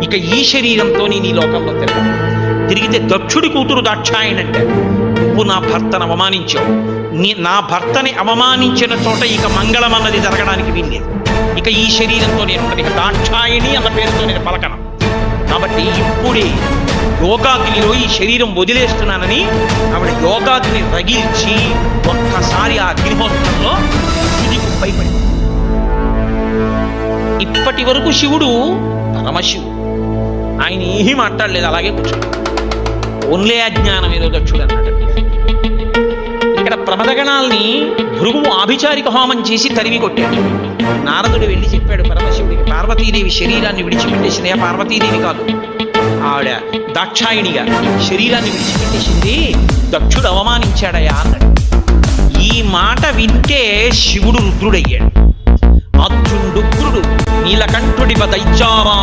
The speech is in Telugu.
ఇక ఈ శరీరంతో నేను ఈ లోకంలో తిరిగితే దక్షుడి కూతురు దాక్షాయణంటే, నువ్వు నా భర్తను అవమానించావు, నా భర్తని అవమానించిన చోట ఇక మంగళం అన్నది జరగడానికి వీల్లేదు. ఇక ఈ శరీరంతో నేను ఇక దాక్షాయణి అన్న పేరుతో నేను పలకను. కాబట్టి ఇప్పుడే యోగాగ్నిలో ఈ శరీరం వదిలేస్తున్నానని ఆవిడ యోగాగ్ని రగిల్చి ఒక్కసారి ఆ అగ్నిహోత్రంలో తుదికు భయపడి. ఇప్పటి వరకు శివుడు పరమశివుడు, ఆయన ఏమీ మాట్లాడలేదు, అలాగే కూర్చున్నాడు. ఓన్లే అజ్ఞానం ఏదో దక్షుడు అన్నాడు. ఇక్కడ ప్రమదగణాల్ని భృగువు ఆభిచారిక హోమం చేసి తరిమి కొట్టాడు. నారదుడు వెళ్ళి చెప్పాడు పరమశివుడికి, పార్వతీదేవి శరీరాన్ని విడిచిపెట్టేసింది. పార్వతీదేవి కాదు, ఆవిడ దాక్షాయిణిగా శరీరాన్ని విడిచిపెట్టేసింది, దక్షుడు అవమానించాడయా అన్నాడు. ఈ మాట వింటే శివుడు రుద్రుడయ్యాడు. అర్జునుడుగ్రుడు నీలకంఠుడివ దైత్యారా